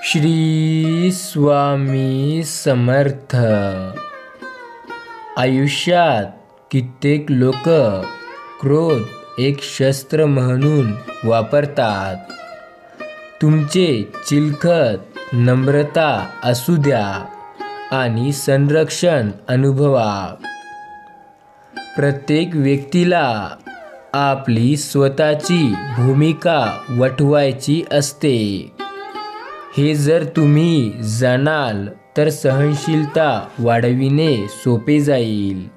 श्री स्वामी समर्थ. आयुष्यात कित्येक लोक क्रोध एक शस्त्र म्हणून वापरतात. तुमचे चिलखत नम्रता असू द्या आणि संरक्षण अनुभवा. प्रत्येक व्यक्तीला आपली स्वतःची भूमिका वठवायची असते. हे जर तुम्ही जाणाल तर सहनशीलता वाढविणे सोपे जाईल.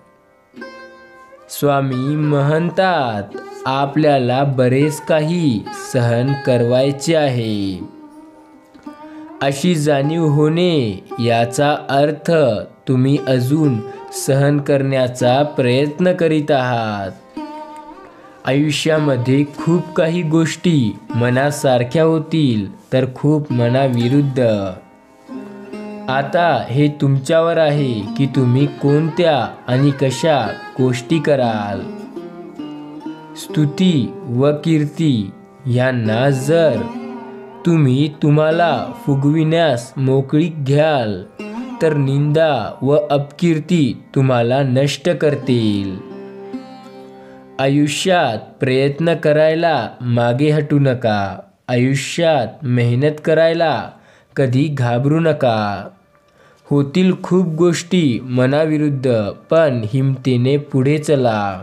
स्वामी म्हणतात, आपल्याला बरेच काही सहन करायचे आहे. अशी जाणीव होणे याचा अर्थ तुम्ही अजून सहन करण्याचा प्रयत्न करीत आहात. आयुष्यामध्ये खूप काही गोष्टी मनासारख्या होतील तर खूप मनाविरुद्ध. आता हे तुमच्यावर आहे की तुम्ही कोणत्या आणि कशा गोष्टी कराल. स्तुती व कीर्ती यांना जर तुम्ही तुम्हाला फुगविण्यास मोकळीक घ्याल तर निंदा व अपकीर्ती तुम्हाला नष्ट करतील. आयुष्यात प्रयत्न करायला मागे हटू नका. आयुष्यात मेहनत करायला कधी घाबरू नका. होतील खूप गोष्टी मनाविरुद्ध, पण हिमतीने पुढे चला.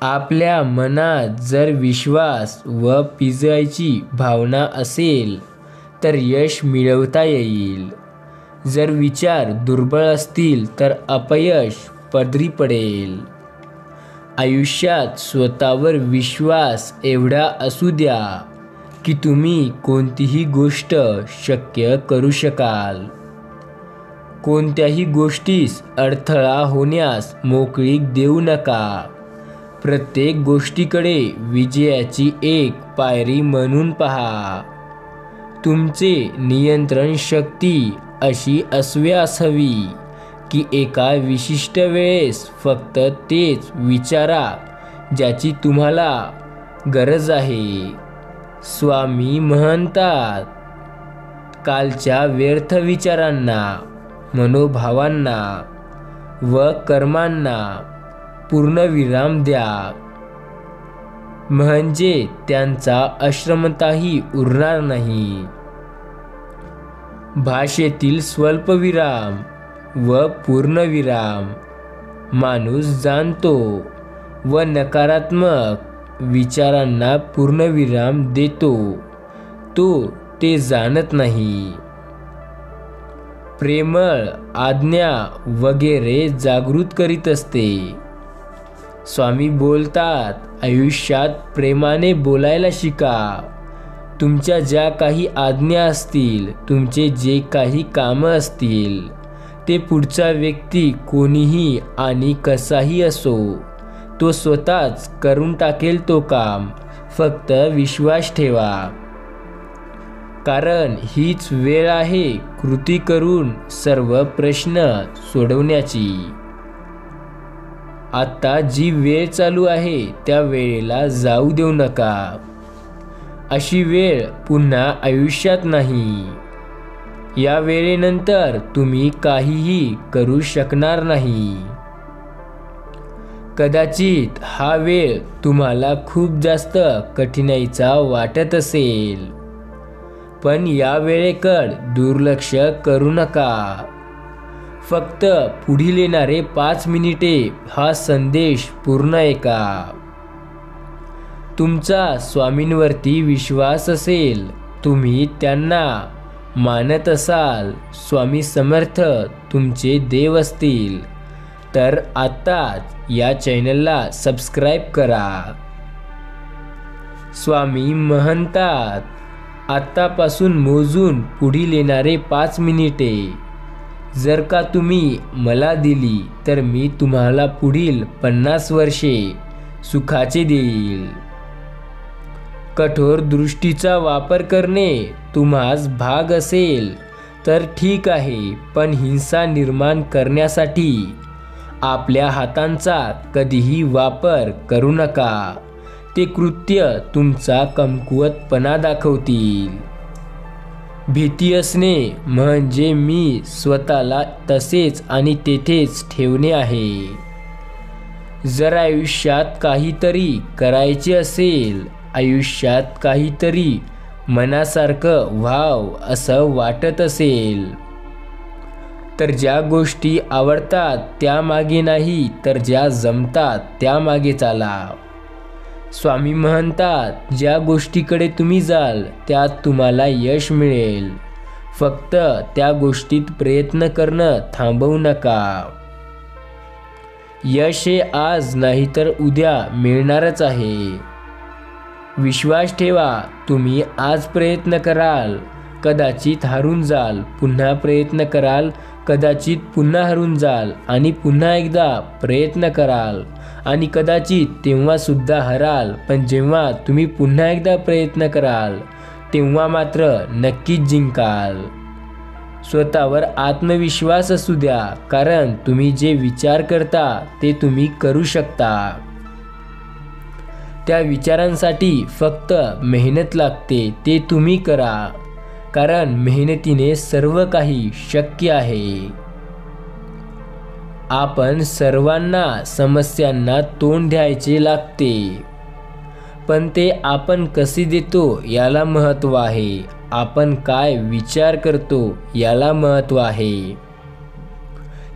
आपल्या मनात जर विश्वास व विजयाची भावना असेल तर यश मिळवता येईल. जर विचार दुर्बळ असतील तर अपयश पदरी पडेल. आयुष्यात स्वतःवर विश्वास एवढा असू द्या की तुम्ही कोणतीही गोष्ट शक्य करू शकाल. कोणत्याही गोष्टीस अडथळा होण्यास मोकळीक देऊ नका. प्रत्येक गोष्टीकडे विजयाची एक पायरी म्हणून पहा. तुमचे नियंत्रण शक्ती अशी असव्यास हवी की एका विशिष्ट वेळेस फक्त तेच विचारा ज्याची तुम्हाला गरज आहे. स्वामी म्हणतात, कालच्या व्यर्थ विचारांना, मनोभावांना व कर्मांना पूर्णविराम द्या. म्हणजे त्यांचा अश्रमताही उरणार नाही. भाषेतील स्वल्पविराम व पूर्णविराम माणूस जाणतो व नकारात्मक विचारांना पूर्णविराम देतो, तो ते जाणत नाही. प्रेमळ आज्ञा वगैरे जागृत करीत असते. स्वामी बोलतात, आयुष्यात प्रेमाने बोलायला शिका. तुमच्या ज्या काही आज्ञा असतील, तुमचे जे काही कामं असतील, ते पुढचा व्यक्ती कोणीही आणि कसाही असो, तो स्वतःच करून टाकेल तो काम. फक्त विश्वास ठेवा. कारण हीच वेळ आहे कृती करून सर्व प्रश्न सोडवण्याची. आता जी वेळ चालू आहे त्या वेळेला जाऊ देऊ नका. अशी वेळ पुन्हा आयुष्यात नाही. या वेळेनंतर तुम्ही काहीही करू शकणार नाही. कदाचित हा वेळ तुम्हाला खूप जास्त कठीणीचा वाटत असेल, पण या वेळेकडे दुर्लक्ष करू नका. फक्त पुढील येणारे 5 मिनिटे हा संदेश पूर्ण ऐका. तुमचा स्वामींवरती विश्वास असेल, तुम्ही त्यांना मानत असाल, स्वामी समर्थ तुमचे देव असतील, तर आत्ताच या चॅनलला सबस्क्राईब करा. स्वामी म्हणतात, आत्तापासून मोजून पुढील येणारे 5 मिनिटे जर का तुम्ही मला दिली तर मी तुम्हाला पुढील 50 वर्षे सुखाचे देईल. कठोर दृष्टीचा वापर करणे तुम्हास भाग असेल तर ठीक आहे, पण हिंसा निर्माण करण्यासाठी आपल्या हातांचा कधीही वापर करू नका. ते कृत्य तुमचा कमकुवतपणा दाखवतील. भीती असणे म्हणजे मी स्वतःला तसेच आणि तेथेच ठेवणे आहे. जर आयुष्यात काहीतरी करायचे असेल, आयुष्यात काहीतरी मनासारखं व्हाव असं वाटत असेल, तर ज्या गोष्टी आवडतात त्यामागे नाही, तर ज्या जमतात त्यामागे चाला. स्वामी म्हणतात, ज्या गोष्टीकडे तुम्ही जाल त्यात तुम्हाला यश मिळेल. फक्त त्या गोष्टीत प्रयत्न करणं थांबवू नका. यश हे आज नाही तर उद्या मिळणारच आहे. विश्वास ठेवा. तुम्ही आज प्रयत्न कराल, कदाचित हारून जाल. पुन्हा प्रयत्न कराल, कदाचित पुन्हा हरून जाल. आणि पुन्हा एकदा प्रयत्न कराल आणि कदाचित तेव्हा सुद्धा हराल. पण जेव्हा तुम्ही पुन्हा एकदा प्रयत्न कराल तेव्हा मात्र नक्कीच जिंकाल. स्वतःवर आत्मविश्वास असू द्या, कारण तुम्ही जे विचार करता ते तुम्ही करू शकता. त्या विचारांसाठी फक्त मेहनत लागते, ते तुम्ही करा, कारण मेहनतीने सर्व काही शक्य आहे. आपण सर्वांना समस्यांना तोंड द्यायचे लागते, पण ते आपण कसे देतो याला महत्त्व आहे. आपण काय विचार करतो याला महत्त्व आहे.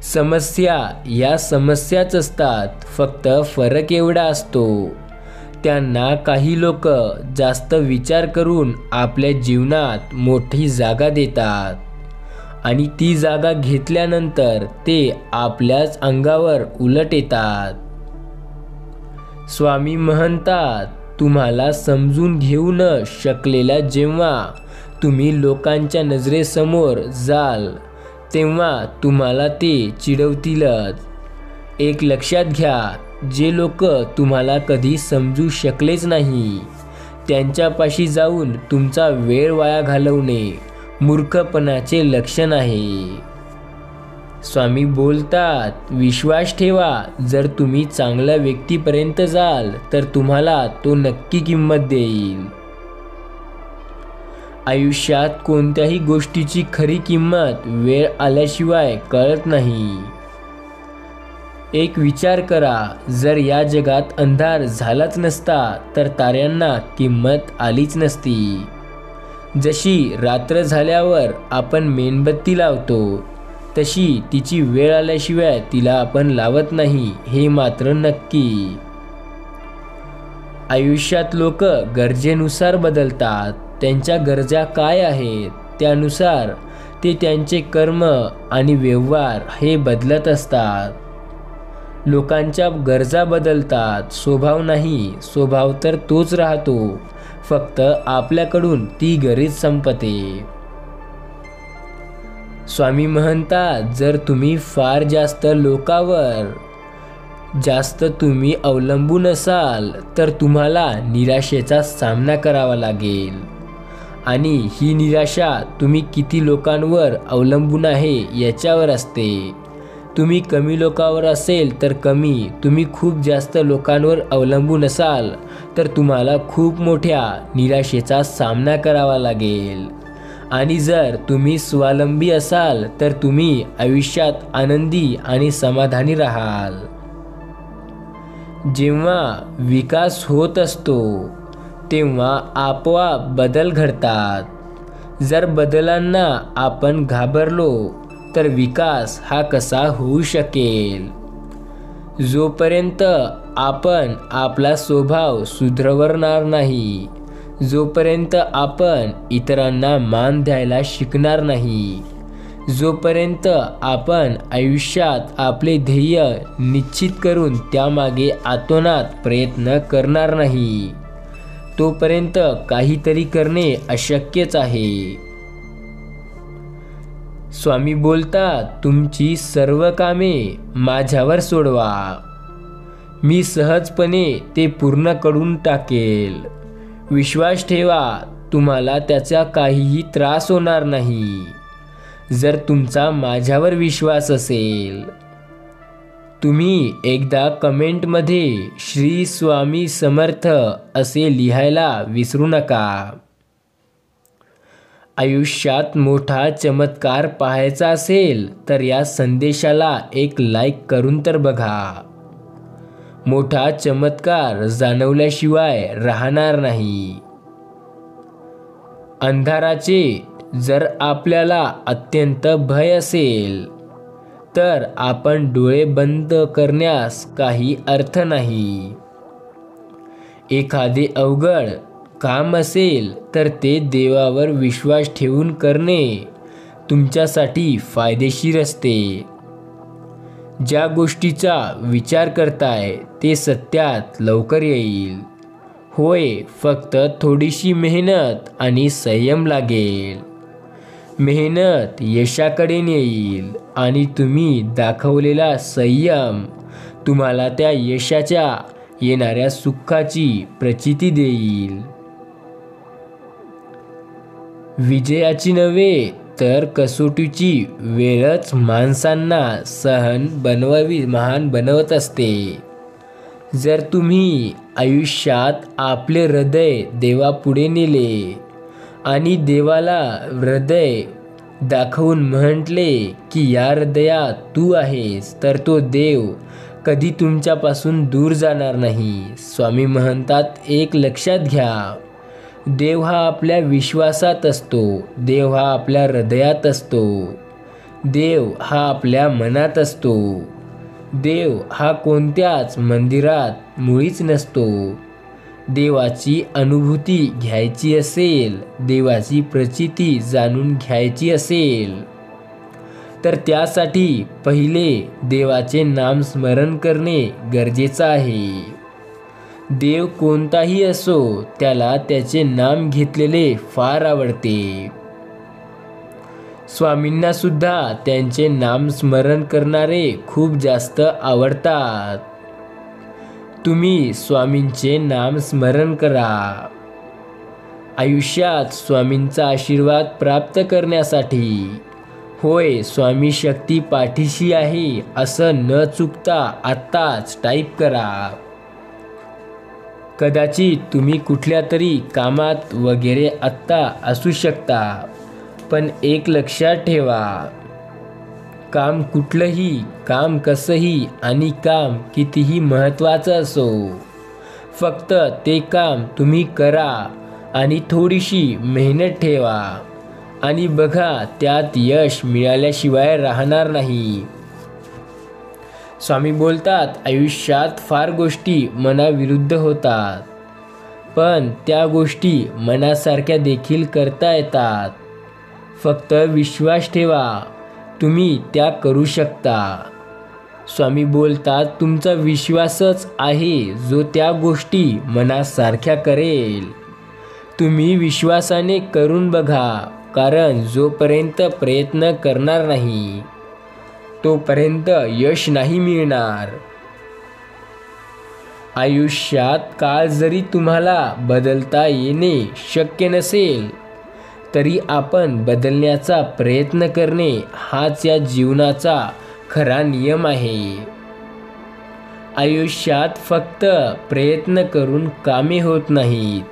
समस्या या समस्याच असतात, फक्त फरक एवढा असतो, त्यांना काही लोक जास्त विचार करून आपल्या जीवनात मोठी जागा देतात आणि ती जागा घेतल्यानंतर ते आपल्याच अंगावर उलट येतात. स्वामी म्हणतात, तुम्हाला समजून घेऊ न शकलेल्या जेव्हा तुम्ही लोकांच्या नजरेसमोर जाल तेव्हा तुम्हाला ते चिडवतीलच. एक लक्षात घ्या, जे लोक तुम्हाला कधी समजू शकलेच नाही त्यांच्यापाशी जाऊन तुमचा वेळ वाया घालवणे मूर्खपणाचे लक्षण आहे. स्वामी बोलतात, विश्वास ठेवा. जर तुम्ही चांगल्या व्यक्तीपर्यंत जाल तर तुम्हाला तो नक्की किंमत देईल. आयुष्यात कोणत्याही गोष्टीची खरी किंमत वेळ आल्याशिवाय कळत नाही. एक विचार करा, जर या जगात अंधार झालाच नसता तर ताऱ्यांना किंमत आलीच नसती. जशी रात्र झाल्यावर आपण मेणबत्ती लावतो, तशी तिची वेळ आल्याशिवाय तिला आपण लावत नाही, हे मात्र नक्की. आयुष्यात लोक गरजेनुसार बदलतात. त्यांच्या गरजा काय आहेत त्यानुसार ते त्यांचे कर्म आणि व्यवहार हे बदलत असतात. लोकांच्या गरजा बदलतात, स्वभाव नाही. स्वभाव तर तोच राहतो, फक्त आपल्याकडून ती गरज संपते. स्वामी म्हणतात, जर तुम्ही फार जास्त लोकांवर तुम्ही अवलंबून असाल तर तुम्हाला निराशेचा सामना करावा लागेल. आणि ही निराशा तुम्ही किती लोकांवर अवलंबून आहे याच्यावर असते. तुम्ही कमी लोकांवर असेल तर कमी, तुम्ही खूप जास्त लोकांवर अवलंबून असाल तर तुम्हाला खूप मोठ्या निराशेचा सामना करावा लागेल. आणि जर तुम्ही स्वावलंबी असाल तर तुम्ही आयुष्यात आनंदी आणि समाधानी राहाल. जेव्हा विकास होत असतो तेव्हा आपोआप बदल घडतात. जर बदलांना आपण घाबरलो तर विकास हा कसा होऊ शकेल? जोपर्यंत आपण आपला स्वभाव सुधारणार नाही, जोपर्यंत आपण इतरांना मान द्यायला शिकणार नाही, जोपर्यंत आपण आयुष्यात आपले ध्येय निश्चित करून त्यामागे आतोनात प्रयत्न करणार नाही, तोपर्यंत काहीतरी करणे अशक्यच आहे. स्वामी बोलतात, तुमची सर्व कामे माझ्यावर सोडवा, मी सहजपणे ते पूर्ण करून टाकेल. विश्वास ठेवा, तुम्हाला त्याचा काहीही त्रास होणार नाही. जर तुमचा माझ्यावर विश्वास असेल. तुम्ही एकदा कमेंटमध्ये श्री स्वामी समर्थ असे लिहायला विसरू नका. आयुष्यात मोठा चमत्कार पाहायचा असेल तर या संदेशाला एक लाईक करून तर बघा. मोठा चमत्कार जाणवल्याशिवाय राहणार नाही. अंधाराचे जर आपल्याला अत्यंत भय असेल तर आपण डोळे बंद करण्यास काही अर्थ नाही. एखादे अवघड काम असेल तर ते देवावर विश्वास ठेवून करणे तुमच्यासाठी फायदेशीर असते. ज्या गोष्टीचा विचार करताय ते सत्यात लवकर येईल. होय, फक्त थोडीशी मेहनत आणि संयम लागेल. मेहनत यशाकडे नेईल आणि तुम्ही दाखवलेला संयम तुम्हाला त्या यशाच्या येणाऱ्या सुखाची प्रचिती देईल. विजयाची नव्हे तर कसोटीची वेळच माणसांना महान बनवत असते. जर तुम्ही आयुष्यात आपले हृदय देवापुढे नेले आणि देवाला हृदय दाखवून म्हटले की या हृदयात तू आहेस, तर तो देव कधी तुमच्यापासून दूर जाणार नाही. स्वामी म्हणतात, एक लक्षात घ्या, देव हा आपल्या विश्वासात असतो. देव हा आपल्या हृदयात असतो. देव हा आपल्या मनात असतो. देव हा कोणत्याच मंदिरात मुळीच नसतो. देवाची अनुभूती घ्यायची असेल, देवाची प्रचिती जाणून घ्यायची असेल तर त्यासाठी पहिले देवाचे नाम स्मरण करणे गरजेचं आहे. देव कोणताही असो, त्याला त्याचे नाम घेतलेले फार आवडते. स्वामींना सुद्धा त्यांचे नाम स्मरण करणारे खूप जास्त आवडतात. तुम्ही स्वामींचे नाम स्मरण करा. आयुष्यात स्वामींचा आशीर्वाद प्राप्त करण्यासाठी. होय, स्वामी शक्ती पाठीशी आहे असं न चुकता आत्ताच टाईप करा. कदाचित तुम्ही कुठल्या तरी कामात वगैरे आत्ता असू शकता, पण एक लक्षात ठेवा, काम कुठलंही, काम कसंही आणि काम कितीही महत्त्वाचं असो, फक्त ते काम तुम्ही करा आणि थोडीशी मेहनत ठेवा आणि बघा, त्यात यश मिळाल्याशिवाय राहणार नाही. स्वामी बोलतात, आयुष्यात फार गोष्टी मनाविरुद्ध होतात, पण त्या गोष्टी मनासारख्या देखील करता येतात. फक्त विश्वास ठेवा, तुम्ही त्या करू शकता. स्वामी बोलतात, तुमचा विश्वासच आहे जो त्या गोष्टी मनासारख्या करेल. तुम्ही विश्वासाने करून बघा, कारण जोपर्यंत प्रयत्न करणार नाही तोपर्यंत यश नाही मिळणार. आयुष्यात काळ जरी तुम्हाला बदलता येणे शक्य नसेल तरी आपण बदलण्याचा प्रयत्न करणे हाच या जीवनाचा खरा नियम आहे. आयुष्यात फक्त प्रयत्न करून कामे होत नाहीत,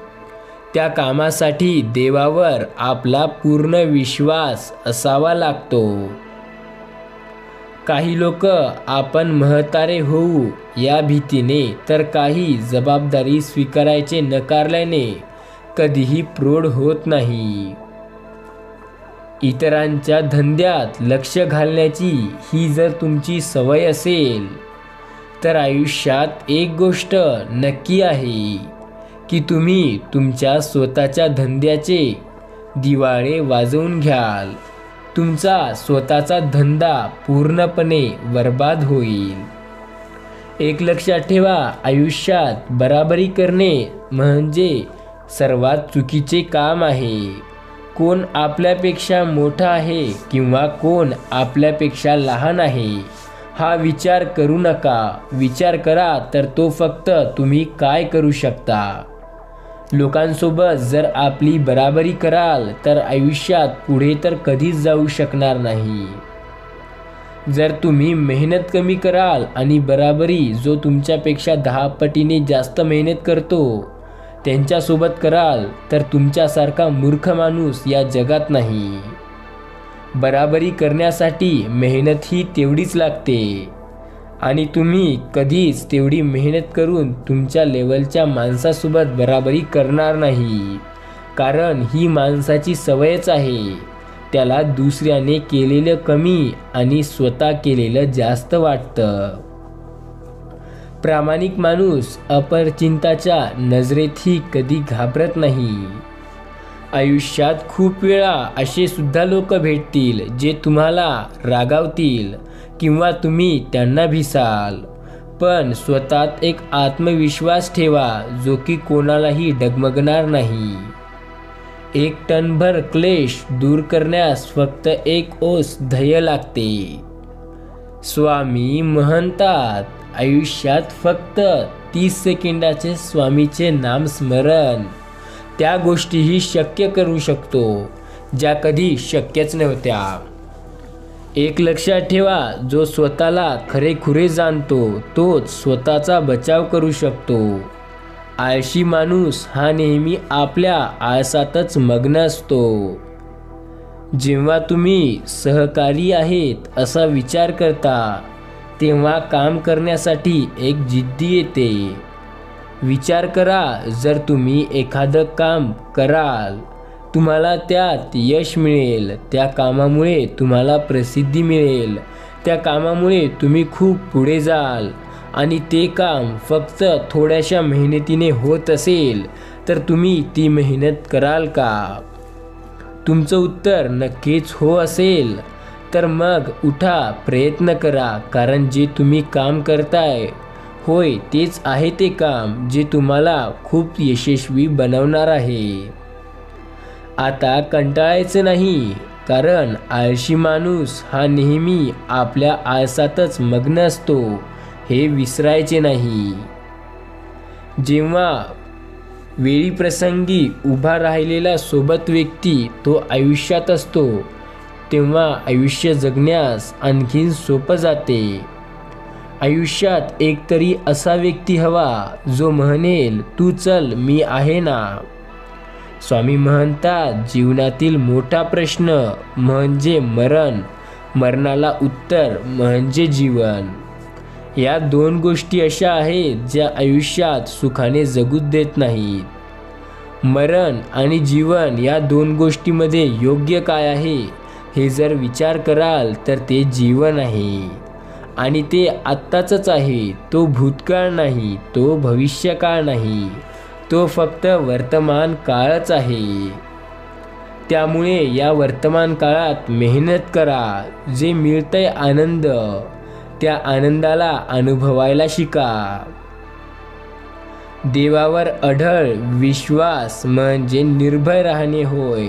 त्या कामासाठी देवावर आपला पूर्ण विश्वास असावा लागतो. काही लोक आपण म्हातारे होऊ या भीतीने, तर काही जबाबदारी स्वीकारायचे नकारल्याने कधीही प्रौढ होत नाही. इतरांच्या धंद्यात लक्ष घालण्याची ही जर तुमची सवय असेल तर आयुष्यात एक गोष्ट नक्की आहे की तुम्ही तुमच्या स्वतःच्या धंद्याचे दिवाळे वाजवून घ्याल. तुमचा स्वतःचा धंदा पूर्णपणे बर्बाद होईल. एक लक्षात ठेवा, आयुष्यात बराबरी करणे म्हणजे सर्वात चुकीचे काम आहे. कोण आपल्यापेक्षा मोठा आहे किंवा कोण आपल्यापेक्षा लहान आहे हा विचार करू नका. विचार करा तर तो फक्त तुम्ही काय करू शकता. लोकांसोबत जर आपली बराबरी कराल तर आयुष्यात पुढे तर कधीच जाऊ शकणार नाही. जर तुम्ही मेहनत कमी कराल आणि बराबरी जो तुमच्यापेक्षा 10 पटीने जास्त मेहनत करतो त्यांच्यासोबत कराल तर तुमच्यासारखा मूर्ख माणूस या जगात नाही. बराबरी करण्यासाठी मेहनत ही तेवढीच लागते आणि तुम्ही कधीच तेवढी मेहनत करून तुमच्या लेवलच्या माणसासोबत बराबरी करणार नाही, कारण ही माणसाची सवयच आहे. त्याला दुसऱ्याने केलेलं कमी आणि स्वतः केलेलं जास्त वाटतं. प्रामाणिक माणूस अपरिचिताच्या नजरेतही कधी घाबरत नाही. आयुष्यात खूप वेळा असे सुद्धा लोक भेटतील जे तुम्हाला रागावतील किंवा तुम्ही त्यांना भिसाल, पण स्वतःत एक आत्मविश्वास ठेवा जो की कोणालाही डगमगणार नाही. एक टनभर क्लेश दूर करण्यास फक्त एक ओस धैर्य लागते. स्वामी म्हणतात, आयुष्यात फक्त 30 सेकंदाचे स्वामीचे नामस्मरण त्या गोष्टीही शक्य करू शकतो ज्या कधी शक्यच नव्हत्या. एक लक्षात ठेवा, जो स्वतःला खरेखुरे जाणतो तोच स्वतःचा बचाव करू शकतो. आळशी माणूस हा नेहमी आपल्या आळसातच मग्न असतो. जेव्हा तुम्ही सहकारी आहेत असा विचार करता तेव्हा काम करण्यासाठी एक जिद्दी येते. विचार करा, जर तुम्ही एखादं काम कराल तुम्हाला त्यात यश मिळेल, त्या कामामुळे तुम्हाला प्रसिद्धी मिळेल, त्या कामामुळे तुम्ही खूप पुढे जाल आणि ते काम फक्त थोड्याशा मेहनतीने होत असेल तर तुम्ही ती मेहनत कराल का? तुमचं उत्तर नक्कीच हो असेल तर मग उठा, प्रयत्न करा, कारण जे तुम्ही काम करताय होय तेच आहे ते काम जे तुम्हाला खूप यशस्वी बनवणार आहे. आता कंटाळायचं नाही, कारण आळशी माणूस हा नेहमी आपल्या आळसातच मग्न असतो हे विसरायचे नाही. जेव्हा वेळी प्रसंगी उभा राहिलेला सोबत व्यक्ती तो आयुष्यात असतो तेव्हा आयुष्य जगण्यास आणखीन सोपं जाते. आयुष्यात एकतरी असा व्यक्ती हवा जो म्हणेल, तू चल मी आहे ना. स्वामी म्हणतात, जीवनातील मोठा प्रश्न म्हणजे मरण, मरणाला उत्तर म्हणजे जीवन. या दोन गोष्टी अशा आहेत ज्या आयुष्यात सुखाने जगू देत नाहीत. मरण आणि जीवन या दोन गोष्टीमध्ये योग्य काय आहे हे जर विचार कराल तर ते जीवन आहे आणि ते आत्ताचंच आहे. तो भूतकाळ नाही, तो भविष्यकाळ नाही, तो फक्त वर्तमान काळच आहे. त्यामुळे या वर्तमान काळात मेहनत करा. जे मिळतंय आनंद त्या आनंदाला अनुभवायला शिका. देवावर अढळ विश्वास म्हणजे निर्भय राहणे होय.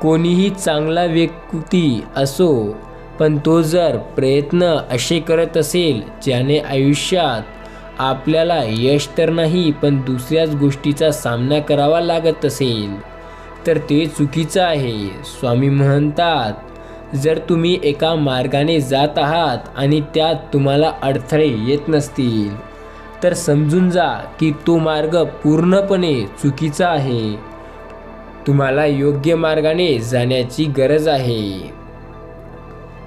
कोणीही चांगला व्यक्ती असो, पण तो जर प्रयत्न असे करत असेल ज्याने आयुष्यात आपल्याला यश तर नाही पण दुसऱ्याच गोष्टीचा सामना करावा लागत असेल तर ते चुकीचं आहे. स्वामी म्हणतात, जर तुम्ही एका मार्गाने जात आहात आणि त्यात तुम्हाला अडथळे येत नसतील तर समजून जा की तो मार्ग पूर्णपणे चुकीचा आहे. तुम्हाला योग्य मार्गाने जाण्याची गरज आहे.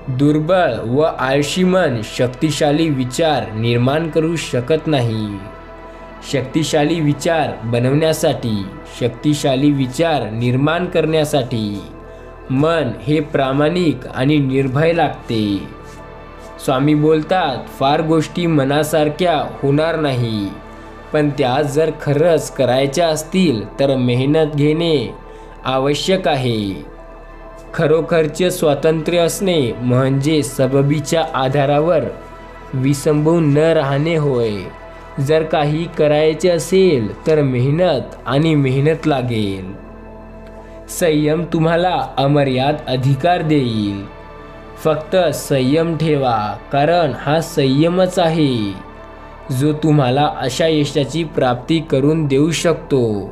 दुर्बळ व आळशी मन शक्तिशाली विचार निर्माण करू शकत नाही. शक्तिशाली विचार बनवण्यासाठी, शक्तिशाली विचार निर्माण करण्यासाठी मन हे प्रामाणिक आणि निर्भय लागते. स्वामी बोलतात, फार गोष्टी मनासारख्या होणार नाही, पण त्या जर खरंच करायच्या असतील तर मेहनत घेणे आवश्यक आहे. खरोखरचे स्वातंत्र्य असणे म्हणजे सबबीच्या आधारावर विसंबून न राहणे होय. जर काही करायचे असेल तर मेहनत आणि मेहनत लागेल. संयम तुम्हाला अमर्याद अधिकार देईल. फक्त संयम ठेवा, कारण हा संयमच आहे जो तुम्हाला अशा यशाची प्राप्ती करून देऊ शकतो.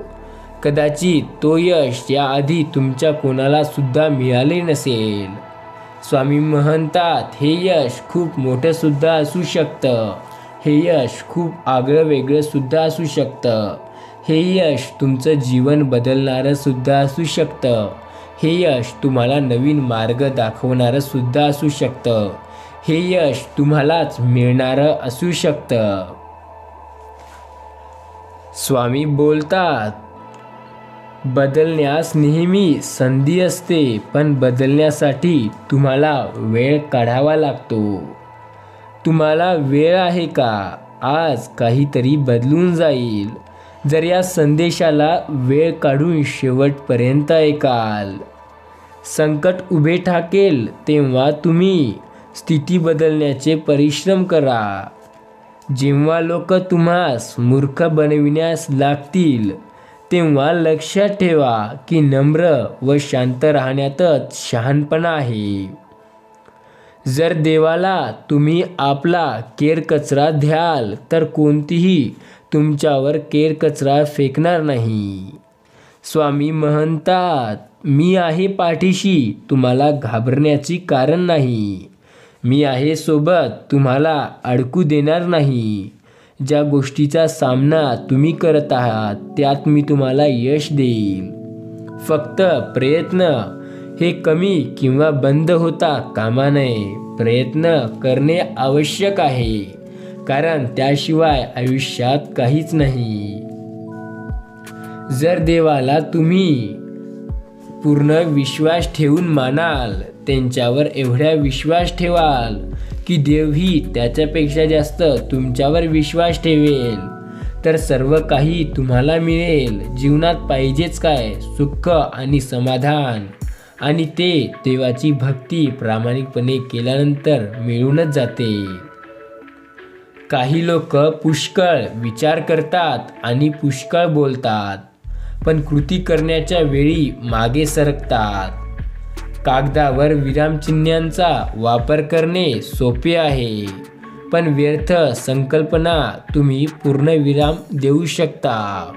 कदाचित तो यश याआधी तुमच्या कोणाला सुद्धा मिळाले नसेल. स्वामी म्हणतात, हे यश खूप मोठं सुद्धा असू शकतं. हे यश खूप आगळं वेगळं सुद्धा असू शकतं. हे यश तुमचं जीवन बदलणारं सुद्धा असू शकतं. हे यश तुम्हाला नवीन मार्ग दाखवणारं सुद्धा असू शकतं. हे यश तुम्हालाच मिळणारं असू शकतं. स्वामी बोलतात, बदलण्यास नेहमी संधी असते, पण बदलण्यासाठी तुम्हाला वेळ काढावा लागतो. तुम्हाला वेळ आहे का? आज काहीतरी बदलून जाईल. जर या संदेशाला वेळ काढून शेवटपर्यंत ऐकाल. संकट उभे ठाकेल तेव्हा तुम्ही स्थिती बदलण्याचे परिश्रम करा. जेव्हा लोक तुम्हास मूर्ख बनविण्यास लागतील तेव्हा लक्षात ठेवा की नम्र व शांत राहण्यातच शहाणपणा आहे. जर देवाला तुम्ही आपला केरकचरा द्याल तर कोणतीही तुमच्यावर केरकचरा फेकणार नाही. स्वामी म्हणतात, मी आहे पाठीशी, तुम्हाला घाबरण्याची कारण नाही. मी आहे सोबत, तुम्हाला अडकू देणार नाही. ज्या गोष्टीचा सामना तुम्ही करत आहात त्यात मी तुम्हाला यश देईल. फक्त प्रयत्न हे कमी किंवा बंद होता कामा नये. प्रयत्न करणे आवश्यक आहे, कारण त्याशिवाय आयुष्यात काहीच नाही. जर देवाला तुम्ही पूर्ण विश्वास ठेवून मानाल, त्यांच्यावर एवढा विश्वास ठेवाल की देवही त्याच्यापेक्षा जास्त तुमच्यावर विश्वास ठेवेल, तर सर्व काही तुम्हाला मिळेल. जीवनात पाहिजेच काय? सुख आणि समाधान, आणि ते देवाची भक्ती प्रामाणिकपणे केल्यानंतर मिळूनच जाते. काही लोक पुष्कळ विचार करतात आणि पुष्कळ बोलतात, पण कृती करण्याच्या वेळी मागे सरकतात. कागदावर विरामचिन्हांचा वापर करणे सोपे आहे, पण व्यर्थ संकल्पना तुम्ही पूर्णविराम देऊ शकता.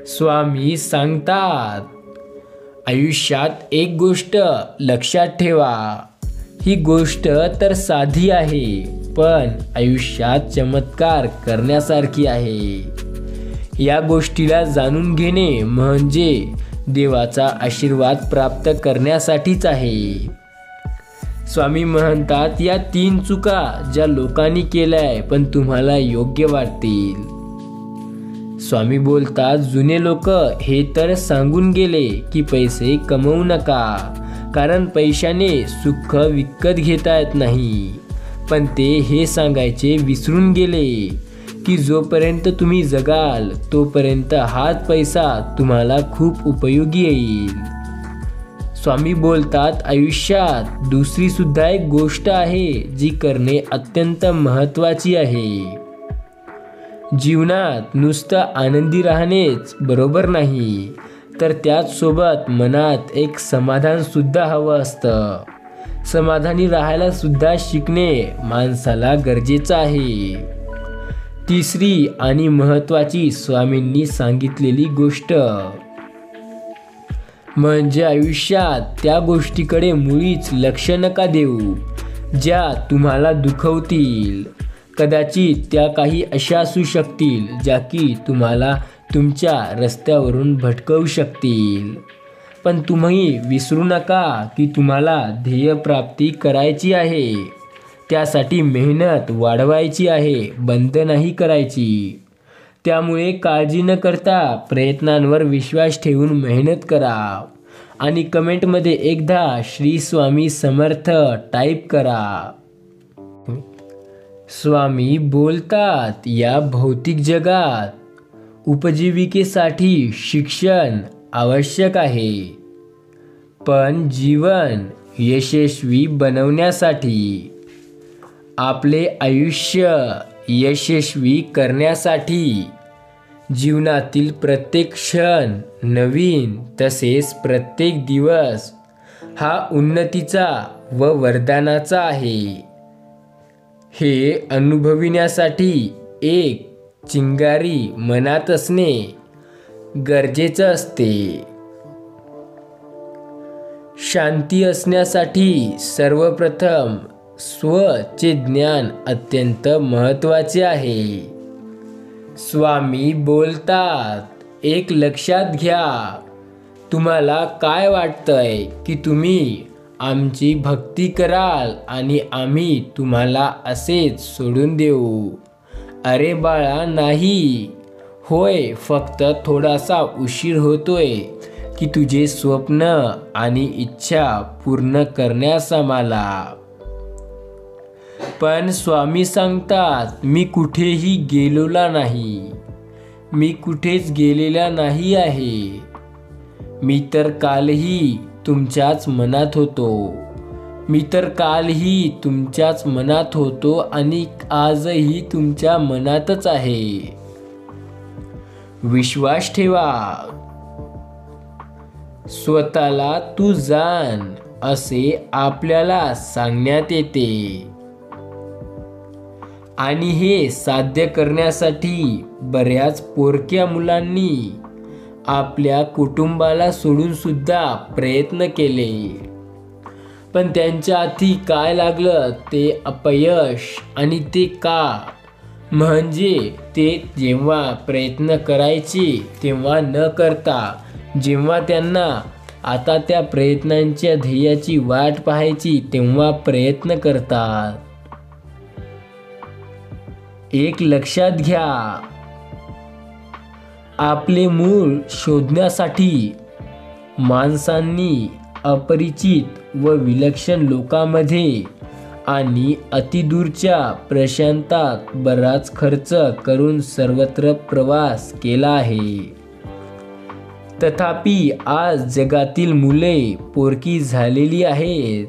स्वामी सांगतात, आयुष्यात एक गोष्ट लक्षात ठेवा. ही गोष्ट तर साधी आहे, पण आयुष्यात चमत्कार करण्यासारखी आहे. या गोष्टीला जाणून घेणे म्हणजे देवाचा आशीर्वाद प्राप्त करण्यासाठीच आहे. स्वामी म्हणतात, या 3 चुका ज्या लोकांनी केल्याय पण तुम्हाला योग्य वाटतील. स्वामी बोलतात, जुने लोक हे तर सांगून गेले की पैसे कमवू नका, कारण पैशाने सुख विकत घेता येत नाही. पण ते हे सांगायचे विसरून गेले की जोपर्यंत तुम्ही जगाल तोपर्यंत हाच पैसा तुम्हाला खूप उपयोगी येईल. स्वामी बोलतात, आयुष्यात दुसरी सुद्धा एक गोष्ट आहे जी करणे अत्यंत महत्त्वाची आहे. जीवनात नुसतं आनंदी राहणेच बरोबर नाही, तर त्याच सोबत मनात एक समाधान सुद्धा हवं असतं. समाधानी राहायला सुद्धा शिकणे माणसाला गरजेचं आहे. तिसरी आणि महत्त्वाची स्वामींनी सांगितलेली गोष्ट म्हणजे आयुष्यात त्या गोष्टीकडे मुळीच लक्ष नका देऊ ज्या तुम्हाला दुखवतील. कदाचित त्या काही अशा असू शकतील ज्या की तुम्हाला तुमच्या रस्त्यावरून भटकवू शकतील, पण तुम्ही विसरू नका की तुम्हाला ध्येयप्राप्ती करायची आहे. त्यासाठी मेहनत वाढवायची आहे, बंद नाही करायची. त्यामुळे काळजी न करता प्रयत्नांवर विश्वास ठेवून मेहनत करा आणि कमेंटमध्ये एकदा श्री स्वामी समर्थ टाईप करा. स्वामी बोलतात, या भौतिक जगात उपजीविकेसाठी शिक्षण आवश्यक आहे, पण जीवन यशस्वी बनवण्यासाठी, आपले आयुष्य यशस्वी करण्यासाठी जीवनातील प्रत्येक क्षण नवीन, तसेच प्रत्येक दिवस हा उन्नतीचा व वरदानाचा आहे. हे अनुभविण्यासाठी एक चिंगारी मनात असणे गरजेचं असते. शांती असण्यासाठी सर्वप्रथम स्वचे ज्ञान अत्यंत महत्त्वाचे आहे. स्वामी बोलतात, एक लक्षात घ्या, तुम्हाला काय वाटतंय की तुम्ही आमची भक्ती कराल आणि आम्ही तुम्हाला असेच सोडून देऊ? अरे बाळा नाही. होय, फक्त थोडासा उशीर होतोय की तुझे स्वप्न आणि इच्छा पूर्ण करण्यास आम्हाला. पण स्वामी सांगतात, मी कुठेही गेलेला नाही. मी कुठेच गेलेला नाही आहे. मी तर कालही तुमच्याच मनात होतो. मी तर कालही तुमच्याच मनात होतो आणि आजही तुमच्या मनातच आहे. विश्वास ठेवा. स्वतःला तू जाण असे आपल्याला सांगण्यात येते. आणि हे साध्य करण्यासाठी बऱ्याच पोरक्या मुलांनी आपल्या कुटुंबाला सोडून सुद्धा प्रयत्न केले. पण त्यांच्या हाती काय लागलं ते अपयश. आणि ते का? म्हणजे ते जेव्हा प्रयत्न करायचे तेव्हा न करता, जेव्हा त्यांना आता त्या प्रयत्नांच्या ध्येयाची वाट पाहायची तेव्हा प्रयत्न करतात. एक लक्षात घ्या, आपले मूळ शोधण्यासाठी माणसांनी अपरिचित व विलक्षण लोकांमध्ये आणि अतिदूरच्या प्रशांतात बराच खर्च करून सर्वत्र प्रवास केला आहे. तथापि आज जगातील मुले पोरकी झालेली आहेत.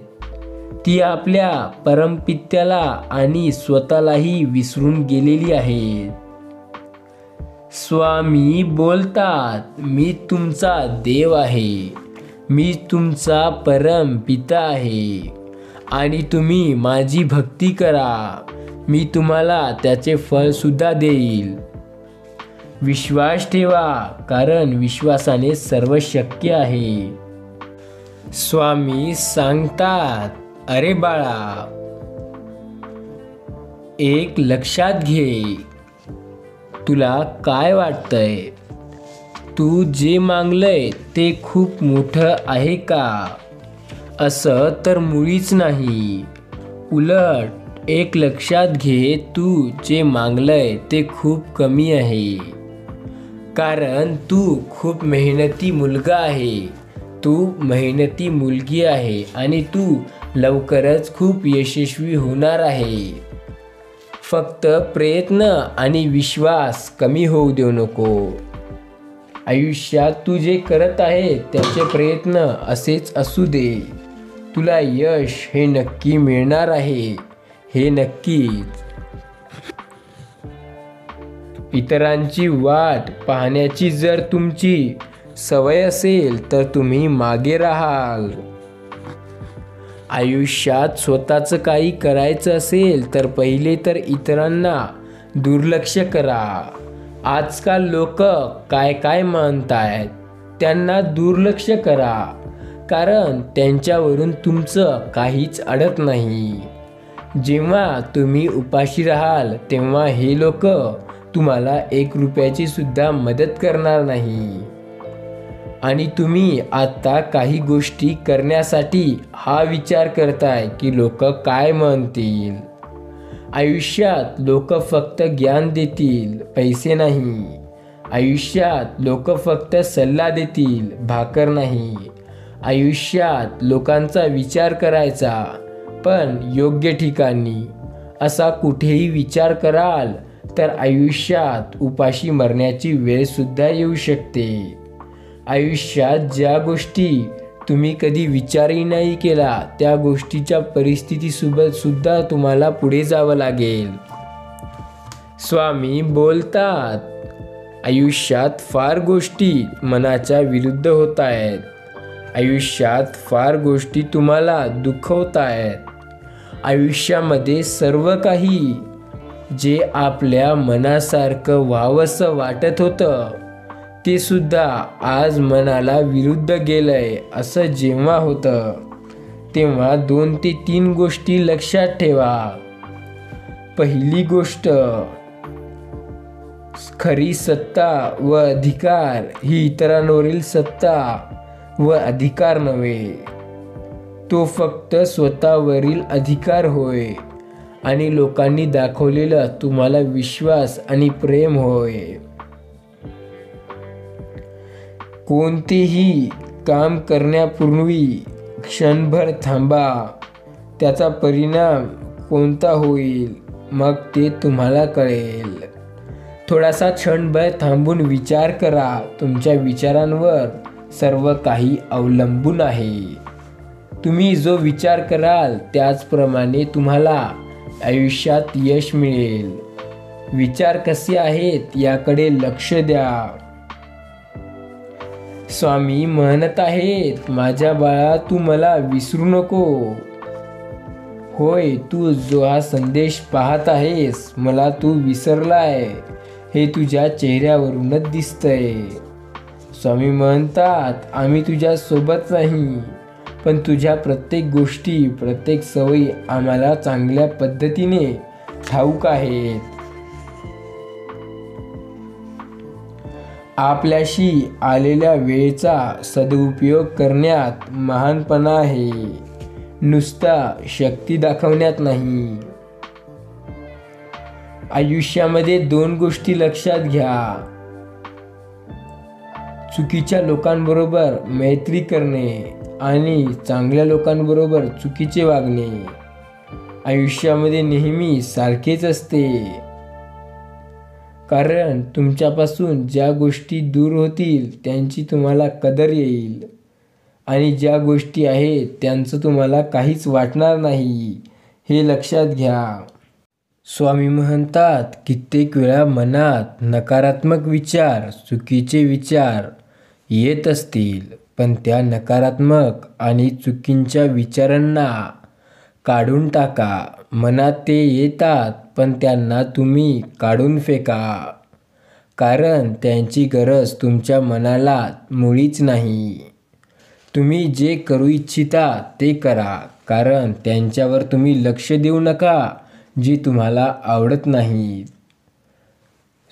ती आपल्या परमपित्याला आणि स्वतःलाही विसरून गेलेली आहेत. स्वामी बोलतात, मी तुमचा देव आहे. मी तुमचा परम पिता आहे आणि तुम्ही माझी भक्ती करा. मी तुम्हाला त्याचे फळ सुद्धा देईल. विश्वास ठेवा, कारण विश्वासाने सर्व शक्य आहे. स्वामी सांगतात, अरे बाळा, एक लक्षात घे, तुला काय वाटतंय? तू जे मागलंय ते खूप मोठं आहे का? असं तर मुळीच नाही. उलट एक लक्षात घे, तू जे मागलंय ते खूप कमी आहे. कारण तू खूप मेहनती मुलगा आहे. तू मेहनती मुलगी आहे आणि तू लवकरच खूप यशस्वी होणार आहे. फक्त प्रयत्न आणि विश्वास कमी होऊ देऊ नको. आयुष्यात तू जे करत आहे त्याचे प्रयत्न असेच असू दे. तुला यश हे नक्की मिळणार आहे, हे नक्कीच. इतरांची वाट पाहण्याची जर तुमची सवय असेल तर तुम्ही मागे राहाल. आयुष्यात स्वतःचं काही करायचं असेल तर पहिले तर इतरांना दुर्लक्ष करा. आजकाल लोक काय काय म्हणतायत त्यांना दुर्लक्ष करा, कारण त्यांच्यावरून तुमचं काहीच अडत नाही. जेव्हा तुम्ही उपाशी राहाल तेव्हा हे लोक तुम्हाला 1 रुपयाची सुद्धा मदत करणार नाही. आणि तुम्ही आता काही गोष्टी करण्यासाठी हा विचार करताय की लोक काय म्हणतील. आयुष्यात लोक फक्त ज्ञान देतील, पैसे नाही. आयुष्यात लोक फक्त सल्ला देतील, भाकर नाही. आयुष्यात लोकांचा विचार करायचा, पण योग्य ठिकाणी. असा कुठेही विचार कराल तर आयुष्यात उपाशी मरण्याची वेळ सुद्धा येऊ शकते. आयुष्यात ज्या गोष्टी तुम्ही कधी विचारही नाही केला त्या गोष्टीच्या परिस्थितीसोबत सुद्धा तुम्हाला पुढे जावं लागेल. स्वामी बोलतात, आयुष्यात फार गोष्टी मनाच्या विरुद्ध होत आहेत. आयुष्यात फार गोष्टी तुम्हाला दुखवत आहेत. आयुष्यामध्ये सर्व काही जे आपल्या मनासारखं व्हावंसं वाटत होतं ते सुद्धा आज मनाला विरुद्ध गेलंय. असं जेव्हा होतं तेव्हा 2 ते 3 गोष्टी लक्षात ठेवा. पहिली गोष्ट, खरी सत्ता व अधिकार ही इतरांवरील सत्ता व अधिकार नव्हे, तो फक्त स्वतःवरील अधिकार होय आणि लोकांनी दाखवलेला तुम्हाला विश्वास आणि प्रेम होय. कोणतेही काम करण्यापूर्वी क्षणभर थांबा. त्याचा परिणाम कोणता होईल मग ते तुम्हाला कळेल. थोडासा क्षणभर थांबून विचार करा. तुमच्या विचारांवर सर्व काही अवलंबून आहे. तुम्ही जो विचार कराल त्याचप्रमाणे तुम्हाला आयुष्यात यश मिळेल. विचार कसे आहेत याकडे लक्ष द्या. स्वामी म्हणत आहेत, माझ्या बाळा तू मला विसरू नको. होय, तू जो हा संदेश पाहत आहेस, मला तू विसरलाय हे तुझ्या चेहऱ्यावरूनच दिसतंय. स्वामी म्हणतात, आम्ही तुझ्या सोबत नाही, पण तुझ्या प्रत्येक गोष्टी, प्रत्येक सवयी आम्हाला चांगल्या पद्धतीने ठाऊक आहेत. आपल्याशी आलेल्या वेळेचा सदुपयोग करण्यात महानपणा आहे, नुसता शक्ती दाखवण्यात नाही. आयुष्यामध्ये 2 गोष्टी लक्षात घ्या. चुकीच्या लोकांबरोबर मैत्री करणे आणि चांगल्या लोकांबरोबर चुकीचे वागणे आयुष्यामध्ये नेहमी सारखेच असते. कारण तुमच्यापासून ज्या गोष्टी दूर होतील त्यांची तुम्हाला कदर येईल आणि ज्या गोष्टी आहेत त्यांचं तुम्हाला काहीच वाटणार नाही, हे लक्षात घ्या. स्वामी म्हणतात, कित्येक वेळा मनात नकारात्मक विचार, चुकीचे विचार येत असतील, पण त्या नकारात्मक आणि चुकीच्या विचारांना काढून टाका. मनात ते येतात पण त्यांना तुम्ही काढून फेका, कारण त्यांची गरज तुमच्या मनाला मुळीच नाही. तुम्ही जे करू इच्छिता ते करा, कारण त्यांच्यावर तुम्ही लक्ष देऊ नका जे तुम्हाला आवडत नाही.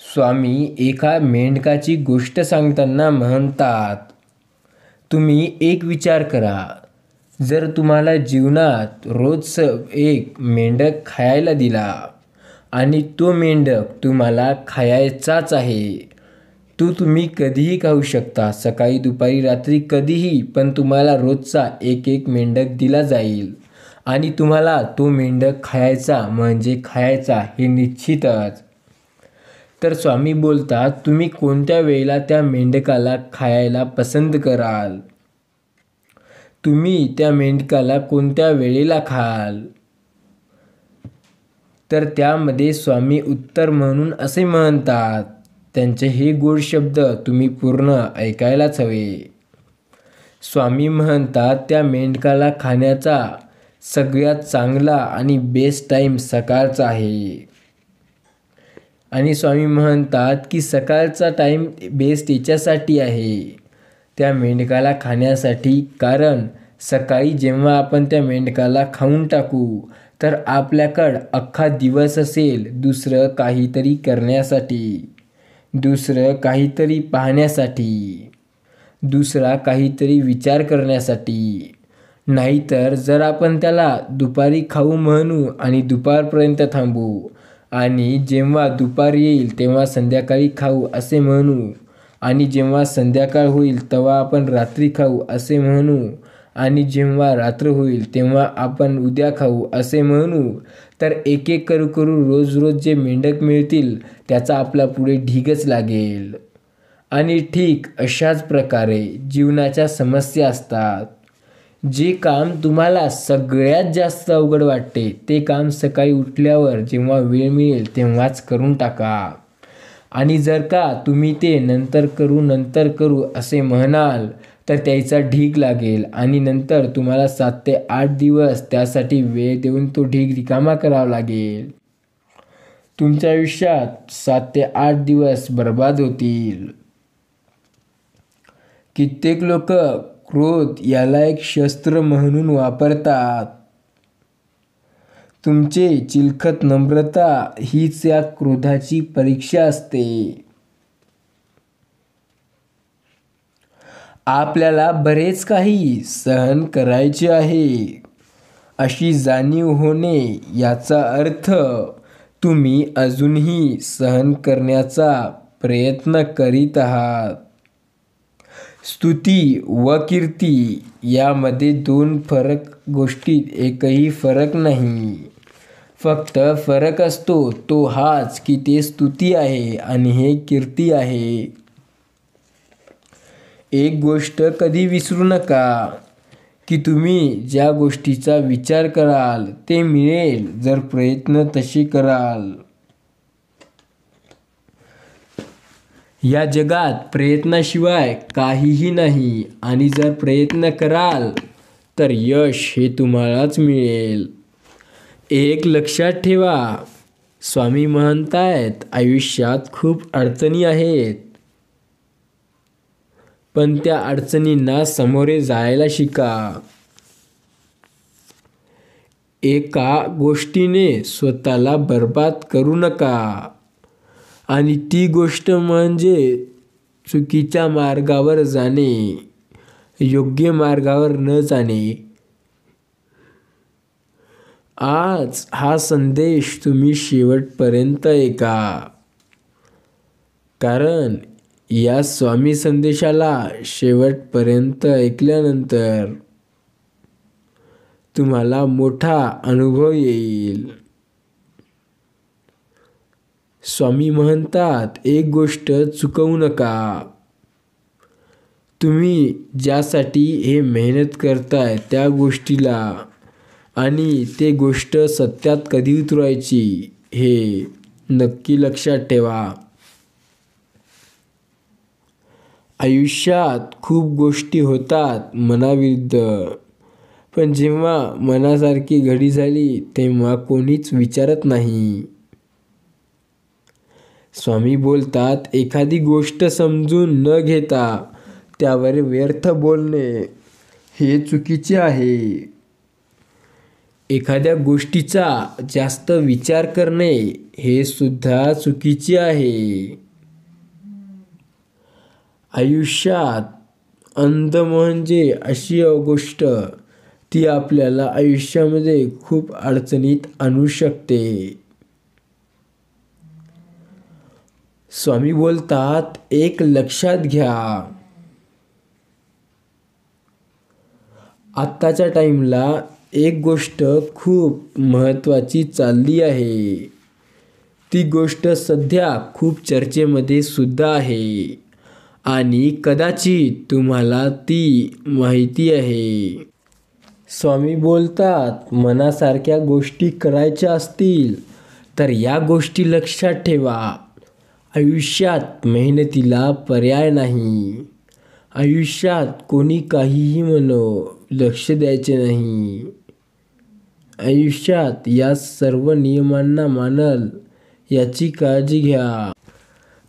स्वामी एका मेंढकाची गोष्ट सांगताना म्हणतात, तुम्ही एक विचार करा, जर तुम्हाला जीवनात रोज एक मेंढक खायला दिला आणि तो मेंढक तुम्हाला खायचाच आहे, तो तुम्ही कधीही खाऊ शकता, सकाळी, दुपारी, रात्री, कधीही, पण तुम्हाला रोजचा एक मेंढक दिला जाईल आणि तुम्हाला तो मेंढक खायचा म्हणजे खायचा हे निश्चितच. तर स्वामी बोलतात, तुम्ही कोणत्या वेळेला त्या मेंढकाला खायला पसंत कराल? तुम्ही त्या मेंढकाला कोणत्या वेळेला खाल? तर त्यामध्ये स्वामी उत्तर म्हणून असे म्हणतात, त्यांचे हे गोड शब्द तुम्ही पूर्ण ऐकायलाच हवे. स्वामी म्हणतात, त्या मेंढकाला खाण्याचा सगळ्यात चांगला आणि बेस्ट टाईम सकाळचा आहे. आणि स्वामी म्हणतात की सकाळचा टाईम बेस्ट याच्यासाठी आहे, त्या मेंढकाला खाण्यासाठी. कारण सकाळी जेव्हा आपण त्या मेंढकाला खाऊन टाकू तर आपल्याकडं अख्खा दिवस असेल दुसरं काहीतरी करण्यासाठी, दुसरं काहीतरी पाहण्यासाठी, दुसरा काहीतरी विचार करण्यासाठी. नाहीतर जर आपण त्याला दुपारी खाऊ म्हणू आणि दुपारपर्यंत थांबू आणि जेव्हा दुपार येईल तेव्हा संध्याकाळी खाऊ असे म्हणू आणि जेव्हा संध्याकाळ होईल तेव्हा आपण रात्री खाऊ असे म्हणू आणि जेव्हा रात्र होईल तेव्हा आपण उद्या खाऊ असे म्हणू, तर एक करू रोज जे मेंढक मिळतील त्याचा आपला पुढे ढीगच लागेल. आणि ठीक अशाच प्रकारे जीवनाच्या समस्या असतात. जे काम तुम्हाला सगळ्यात जास्त अवघड वाटते ते काम सकाळी उठल्यावर जेव्हा वेळ मिळेल तेव्हाच करून टाका. आणि जर का तुम्ही ते नंतर करू असे म्हणाल तर त्याचा ढीग लागेल आणि नंतर तुम्हाला 7 ते 8 दिवस त्यासाठी वेळ देऊन तो ढीग रिकामा करावा लागेल. तुमच्या आयुष्यात 7 ते 8 दिवस बर्बाद होतील. कित्येक लोक क्रोध याला एक शस्त्र म्हणून वापरतात. तुमचे चिलखत नम्रता हीच या क्रोधाची परीक्षा असते. आपल्याला बरेच काही सहन करायचे आहे अशी जाणीव होणे याचा अर्थ तुम्ही अजूनही सहन करण्याचा प्रयत्न करीत आहात. स्तुती व कीर्ती यामध्ये दोन गोष्टीत एकही फरक नाही. फक्त फरक असतो तो हाच की ते स्तुती आहे आणि हे कीर्ती आहे. एक गोष्ट कधी विसरू नका की तुम्ही ज्या गोष्टीचा विचार कराल ते मिळेल जर प्रयत्न तसे कराल. या जगात प्रयत्नाशिवाय काहीही नाही आणि जर प्रयत्न कराल तर यश हे तुम्हालाच मिळेल. एक लक्षात ठेवा, स्वामी म्हणतायत आयुष्यात खूप अडचणी आहेत, पण त्या अडचणींना सामोरे जायला शिका. एका गोष्टीने स्वतःला बर्बाद करू नका आणि ती गोष्ट म्हणजे चुकीच्या मार्गावर जाणे, योग्य मार्गावर न जाणे. आज हा संदेश तुम्ही शेवटपर्यंत ऐका, कारण या स्वामी संदेशाला शेवटपर्यंत ऐकल्यानंतर तुम्हाला मोठा अनुभव येईल. स्वामी म्हणतात एक गोष्ट चुकवू नका. तुम्ही ज्यासाठी हे मेहनत करताय त्या गोष्टीला आणि ते गोष्ट सत्यात कधी उतरवायची हे नक्की लक्षात ठेवा. आयुष्यात खूप गोष्टी होतात मनाविरुद्ध, पण जेव्हा मनासारखी घडी झाली तेव्हा कोणीच विचारत नाही. स्वामी बोलतात एखादी गोष्ट समजून न घेता त्यावर व्यर्थ बोलणे हे चुकीचे आहे. एखाद्या गोष्टीचा जास्त विचार करणे हे सुद्धा चुकीचे आहे. आयुष्यात अंध म्हणजे अशी गोष्ट ती आपल्याला आयुष्यामध्ये खूप अडचणीत आणू शकते. स्वामी बोलतात एक लक्षात घ्या, आत्ताच्या टाइमला एक गोष्ट खूप महत्त्वाची चालली आहे. ती गोष्ट सध्या खूप चर्चेमध्ये सुद्धा आहे आणि कदाचित तुम्हाला ती माहिती आहे. स्वामी बोलतात मनासारख्या गोष्टी करायच्या असतील तर या गोष्टी लक्षात ठेवा. आयुष्यात मेहनतीला पर्याय नाही. आयुष्यात कोणी काहीही म्हणो लक्ष द्यायचे नाही. आयुष्यात या सर्व नियमांना मानल याची काळजी घ्या.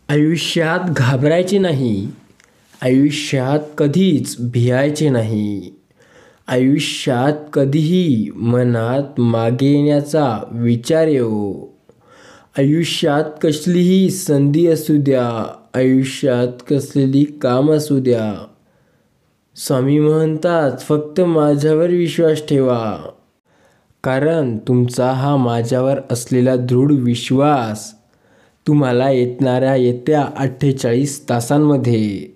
आयुष्यात घाबरायचे नाही. आयुष्यात कधीच भियायचे नाही. आयुष्यात कधीही मनात मागे येण्याचा विचार येवो. आयुष्यात कसलीही संधी असू द्या, आयुष्यात कसलेली काम असू द्या, स्वामी म्हणतात फक्त माझ्यावर विश्वास ठेवा. कारण तुमचा हा माझ्यावर असलेला दृढ विश्वास तुम्हाला येत्या 48 तासांमध्ये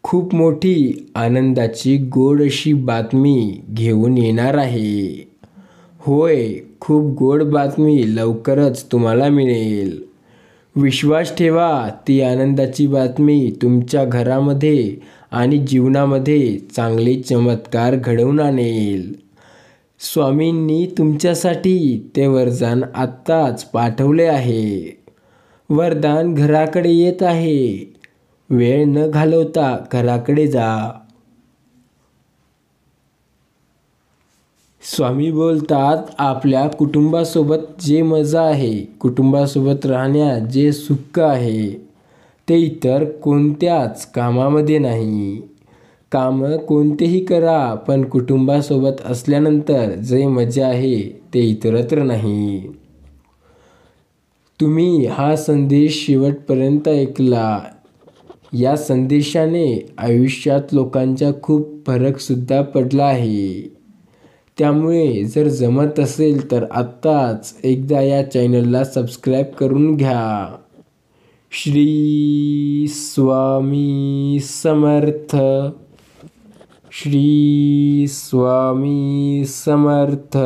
खूप मोठी आनंदाची गोड अशी बातमी घेऊन येणार आहे. होय, खूप गोड बातमी लवकरच तुम्हाला मिळेल. विश्वास ठेवा, ती आनंदाची बातमी तुमच्या घरामध्ये आणि जीवनामध्ये चांगले चमत्कार घडवून आणेल. स्वामींनी तुमच्यासाठी ते वरदान आत्ताच पाठवले आहे. वरदान घराकडे येत आहे. वेळ न घालवता घराकडे जा. स्वामी बोलतात आपल्या कुटुंबासोबत जे मजा आहे, कुटुंबासोबत राहण्यात जे सुख आहे ते इतर कोणत्याच कामामध्ये नाही. कामं कोणतेही करा, पण कुटुंबासोबत असल्यानंतर जे मजा आहे ते इतरत्र नाही. तुम्ही हा संदेश शेवटपर्यंत ऐकला. या संदेशाने आयुष्यात लोकांचा खूप फरकसुद्धा पडला आहे. त्यामुळे जर जमत असेल तर आत्ताच एकदा या चॅनलला सबस्क्राईब करून घ्या. श्री स्वामी समर्थ. श्री स्वामी समर्थ.